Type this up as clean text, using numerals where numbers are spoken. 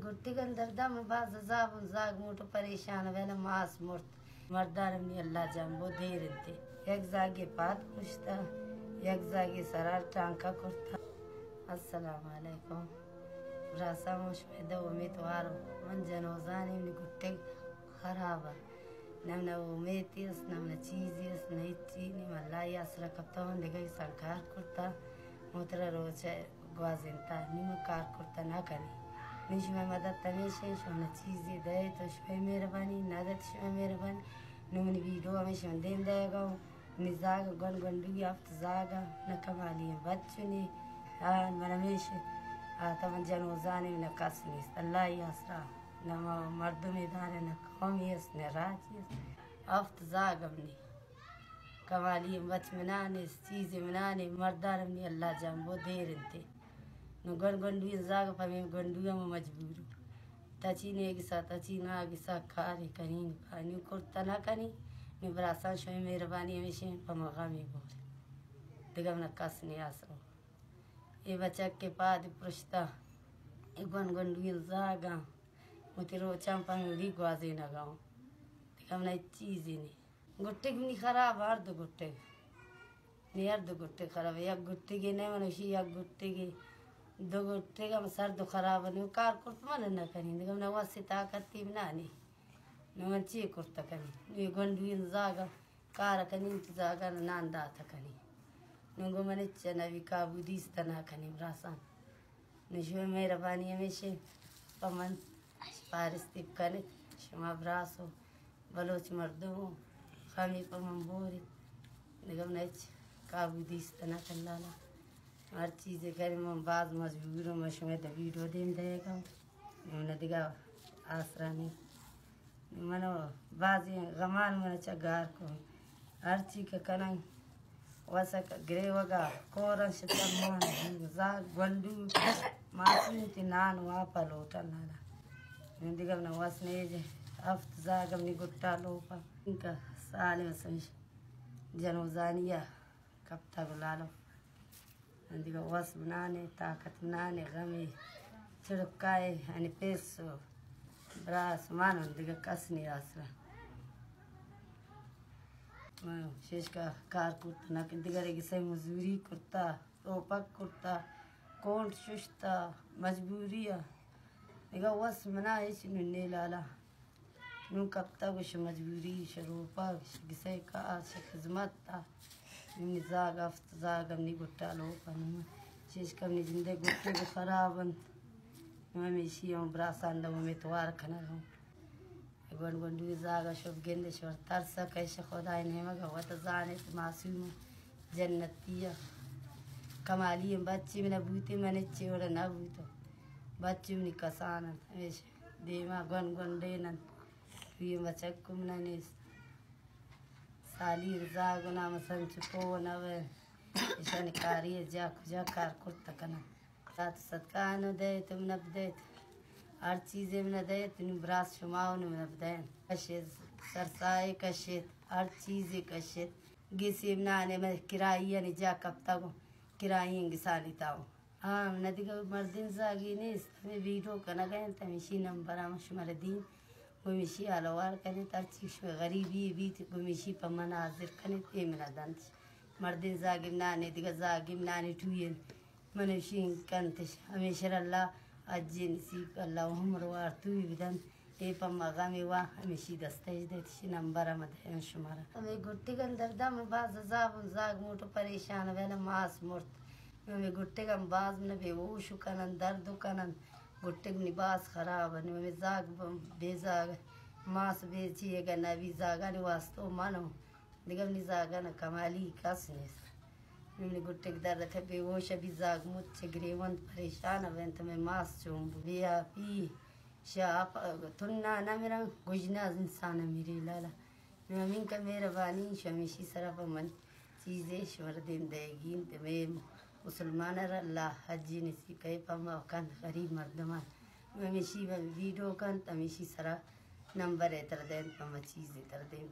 گٹی کے اندر دم باز زاب زاگ موٹو پریشان ویلا ماس مرت مردان منی اللہ جنبو دیر انتے یک زاگی پات کشتا یک زاگی سرار ٹانکا کرتا. السلام علیکم براسا مشمیدہ امیدوارو من جنوزانی منی گٹی خرابا نمنا امیدی اس نمنا چیزی اس نیچی نیم اللہ یا سرا کبتا ہوں دیگا سرکار کرتا موترا روچا گوازنتا نیم کار کرتا نہ کنی نیش میں مدد تمیشہ شونا چیزی دے تو شوئے مہربانی ندت شوئے مہربانی نمنی ویڈیو ہمیشہ من دین دے گا نزاگا گن گنڈوی افت زاگا نکمالی بچنی آن من ہمیشہ آتا من جنوزانی من کس نیست اللہ ہی اسرا نما مردمی دانے نہ قومی اس نہ راجی اس افت زاگا منی کمالی بچ منانے چیزی منانے مردان منی اللہ جنبو دیر انتے نو گن گنڈوی زاگا پمی گنڈوی ہم مجبورو تچینے گی سا تچینے آگی سا کاری کنین پانی کرتا نہ کنی نو براسان شوئی مہربانی ہمیشہ پا مغامی بولی دیگا منہ کس نہیں آسرو ای بچک کے پاد پرشتا ای گن گنڈوی زاگا موتی روچان پنگلی گوازی نگاؤں دیگا منہ چیزی نہیں گٹی منی خراب ہر دو گٹی نی ہر دو گٹی خراب یک گٹی گی نہیں منوشی یک گٹی گی دو گٹی گا سر دو خراب ہے کار کرت من نہ کنی دیگا منہ واسی طاقتی بنانی نو من چی کرتا کنی نو گنڈوی زاگا کارا کنی انت زاگا نان داتا کنی نو گو من اچھا نوی کابو دیستا نہ کنی براسان نو شوی مہربانی ہمیشہ پا من پارستی کنت شما براسو بلوچ مردمو خمی پا من بوری دیگا من اچھا کابو دیستا نہ کن لالا ہر چیزیں کریں من بعض مجبوروں میں شما دا ویڈیو دیم دے گا من دیگا آسرانی منو بعضی غمان من چا گار کو ہر چیز کے کنن واسا گرے وگا کورن شتا مان زاگ گنڈو ماسنی تی نان واپا لوٹا لالا من دیگا من واسنے جے افت زاگا منی گٹا لوپا انکا سالی واسنش جنوزانیہ کبتا گلالو من دیگا واس بنانے طاقت بنانے غمی چڑکائے ہنی پیسو براس مانو دیگا کس نہیں آسرا شیش کا کار کرتا نہ دیگر ایک سے مزوری کرتا روپک کرتا کونٹ ششتا مجبوری دیگا واس منا ایچ ننے لالا نو کبتا گوش مجبوری شروپا گسے کار شک خدمت تا منی زاگا افت زاگا منی گٹا لوپا نو شیش کا منی زندے گٹے کو خرابن نو ہمیشی ہوں براسان دو امیتوار کھنا ہوں گون گونڈوی زاگا شب گندے شور ترسا کیش خدای نعمگا وطا زانت معصوم جنتیہ کمالی بچی من بوتی من اچھے وڑا نہ بوتو بچی منی کسانا ہمیشہ دیما گون گونڈینا وی بچکو منہ نیست سالی زاگو نام سنچکو نوے اشانی کاری جا کجا کار کرتا کنا سات صدقانو دیت منب دیت ہر چیزیں منہ دیت نو براس شماو نو منب دین کشید سرسائی کشید ہر چیزیں کشید گیسی منانے میں کرائی یعنی جا کبتا گو کرائی انگسانی تاو ہاں ندیگا مردین زاگی نیست ہمیں ویڈیو کنا گئے تمیشی نمبر آم شمار دین گمیشی آلوار کنے تر چیش غریبی بیت گمیشی پا مناظر کنے تی منہ دانش مردین زاگی منانے دیگا زاگی منانے ٹوین منوشین کنتش ہمیشہ اللہ اجی نصیب اللہ عمر وار توی بدن ای پا مغامی وا ہمیشی دستیج دیتشی نمبر آمد ہے شمارا ہمیں گٹی کے اندر دم باز زاب زاگ موٹو پریشان ویلا ماس مرت ہمیں گٹی کے باز من بے ووشو کنن دردو کنن گٹی منی باز خراب ہے ہمیں زاگ بے زاگ ماس بے چیئے گا نبی زاگا نی واسطو منو دیگا منی زاگا نا کمالی کس نیست منی گٹی کے درد ہے بے ووش بھی زاگ مچ گریوند پریشان وینت میں ماس چومبو بیا پی شاپ تننا نا میرا گجنا انسان میری لالا من کا مہربانی شمیشی سرف من چیزیں شمر دین دے گین تے میں مسلمان اللہ حجی نصیب کئی پا موکن غریب مردمان ہمیشی ویڈیو کن تمیشی سرا نمبر تر دین پا چیزیں تر دین